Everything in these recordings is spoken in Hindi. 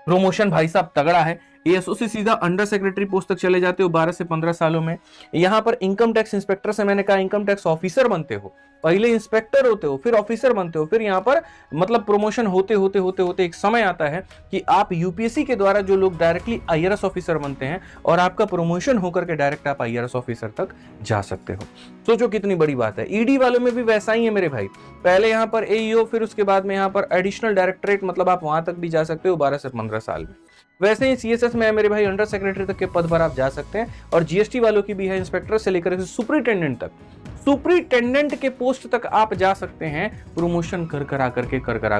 प्रमोशन भाई साहब तगड़ा है। एएसओ से सीधा अंडर सेक्रेटरी पोस्ट तक चले जाते हो 12 से 15 सालों में। यहाँ पर इनकम टैक्स इंस्पेक्टर से मैंने कहा इनकम टैक्स ऑफिसर बनते हो, पहले इंस्पेक्टर होते हो, फिर ऑफिसर बनते हो, फिर यहाँ पर मतलब प्रमोशन होते होते होते होते एक समय आता है कि आप यूपीएससी के द्वारा जो लोग डायरेक्टली आईआरएस ऑफिसर बनते हैं और आपका प्रमोशन होकर के डायरेक्ट आप आईआरएस ऑफिसर तक जा सकते हो। सोचो कितनी बड़ी बात है। ईडी वालों में भी वैसा ही है मेरे भाई, पहले यहाँ पर एईओ, फिर उसके बाद में यहाँ पर एडिशनल डायरेक्टरेट, मतलब आप वहां तक भी जा सकते हो 12 से 15 साल में। वैसे ही सीएसएस में है मेरे भाई, अंडर सेक्रेटरी तक के पद पर आप जा सकते हैं। और जीएसटी वालों की भी है, इंस्पेक्टर से लेकर सुपरिटेंडेंट तक, सुपरिटेंडेंट के पोस्ट तक आप जा सकते हैं प्रमोशन कर करा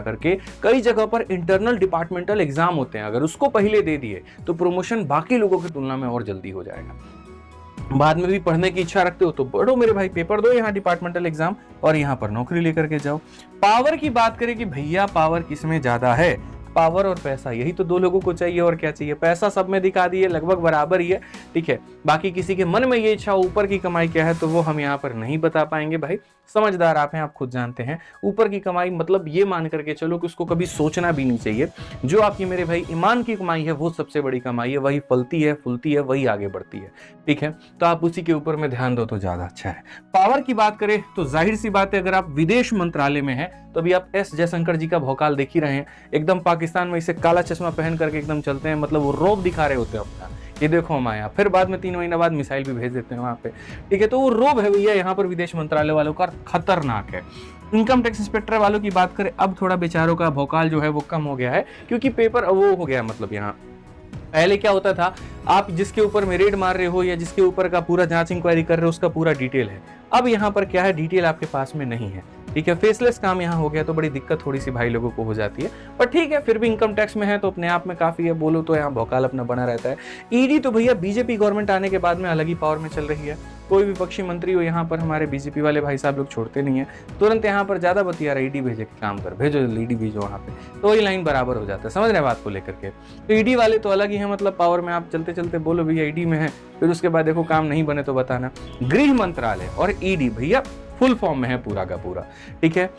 करके। कई जगह पर इंटरनल डिपार्टमेंटल एग्जाम होते हैं, अगर उसको पहले दे दिए तो प्रमोशन बाकी लोगों की तुलना में और जल्दी हो जाएगा। बाद में भी पढ़ने की इच्छा रखते हो तो पढ़ो मेरे भाई, पेपर दो यहाँ डिपार्टमेंटल एग्जाम और यहाँ पर नौकरी लेकर के जाओ। पावर की बात करें कि भैया पावर किसमें ज्यादा है, पावर और पैसा, यही तो दो लोगों को चाहिए और क्या चाहिए। पैसा सब में दिखा दिए लगभग बराबर ही है, ठीक है। बाकी किसी के मन में ये इच्छा ऊपर की कमाई क्या है तो वो हम यहाँ पर नहीं बता पाएंगे भाई, समझदार आप हैं, आप खुद जानते हैं। ऊपर की कमाई मतलब ये मान करके चलो कि उसको कभी सोचना भी नहीं चाहिए। जो आपकी मेरे भाई ईमान की कमाई है वो सबसे बड़ी कमाई है, वही फलती है फूलती है, वही आगे बढ़ती है, ठीक है। तो आप उसी के ऊपर में ध्यान दो तो ज्यादा अच्छा है। पावर की बात करें तो जाहिर सी बात है, अगर आप विदेश मंत्रालय में हैं तो अभी आप एस जयशंकर जी का भौकाल देख ही रहे हैं, एकदम पाकिस्तान में इसे काला चश्मा पहन करके एकदम चलते हैं, मतलब वो रौब दिखा रहे होते हैं अपना, ये देखो हम आया। फिर बाद में 3 महीना बाद मिसाइल भी भेज देते हैं वहां पे, ठीक है। तो वो रौब है भैया यहाँ पर विदेश मंत्रालय वालों का, खतरनाक है। इनकम टैक्स इंस्पेक्टर वालों की बात करें, अब थोड़ा बेचारों का भौकाल जो है वो कम हो गया है, क्योंकि पेपर वो हो गया, मतलब यहाँ पहले क्या होता था, आप जिसके ऊपर में रेड मार रहे हो या जिसके ऊपर का पूरा जांच इंक्वायरी कर रहे हो उसका पूरा डिटेल है। अब यहाँ पर क्या है, डिटेल आपके पास में नहीं है, ठीक है। फेसलेस काम यहाँ हो गया तो बड़ी दिक्कत थोड़ी सी भाई लोगों को हो जाती है, पर ठीक है, फिर भी इनकम टैक्स में है तो अपने आप में काफी है, बोलो तो यहाँ भौकाल अपना बना रहता है। ईडी तो भैया बीजेपी गवर्नमेंट आने के बाद में अलग ही पावर में चल रही है। कोई विपक्षी मंत्री हो यहाँ पर हमारे बीजेपी वाले भाई साहब लोग छोड़ते नहीं है, तुरंत यहाँ पर ज्यादा बतिया रहा, ईडी भेजे काम कर, भेजो ईडी भेजो वहाँ पे, तो वही लाइन बराबर हो जाता है, समझ रहे बात को लेकर के। तो ईडी वाले तो अलग ही है, मतलब पावर में आप चलते चलते बोलो भैया ईडी में है, फिर उसके बाद देखो काम नहीं बने तो बताना। गृह मंत्रालय और ईडी भैया फुल फॉर्म में है पूरा का पूरा, ठीक है।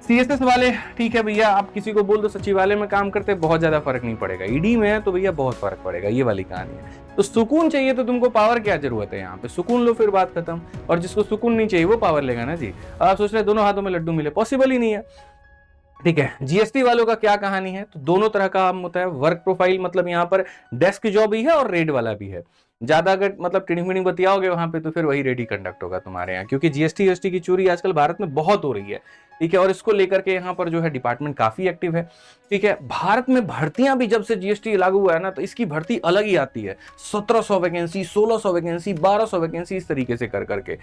सीएसएस वाले ठीक है भैया, आप किसी को बोल दो सचिवालय में काम करते बहुत ज्यादा फर्क नहीं पड़ेगा, ईडी में है तो भैया बहुत फर्क पड़ेगा, ये वाली कहानी है। तो सुकून चाहिए तो तुमको पावर क्या जरूरत है, यहाँ पे सुकून लो फिर बात खत्म। और जिसको सुकून नहीं चाहिए वो पावर लेगा ना जी। आप सोच रहे दोनों हाथों में लड्डू मिले, पॉसिबल ही नहीं है, ठीक है। जीएसटी वालों का क्या कहानी है, तो दोनों तरह का काम होता है। वर्क प्रोफाइल मतलब यहाँ पर डेस्क जॉब भी है और रेड वाला भी है। ज्यादा अगर मतलब टिडिंग मिडिंग बतियाओगे वहां पे तो फिर वही रेडी कंडक्ट होगा तुम्हारे यहाँ, क्योंकि जीएसटी की चोरी आजकल भारत में बहुत हो रही है, ठीक है। और इसको लेकर के यहाँ पर जो है डिपार्टमेंट काफी एक्टिव है, ठीक है। भारत में भर्तियां भी जब से जीएसटी लागू हुआ है ना तो इसकी भर्ती अलग ही आती है, 1700 वैकेंसी, 1600 वैकेंसी, 1200 वैकेंसी, इस तरीके से कर करके।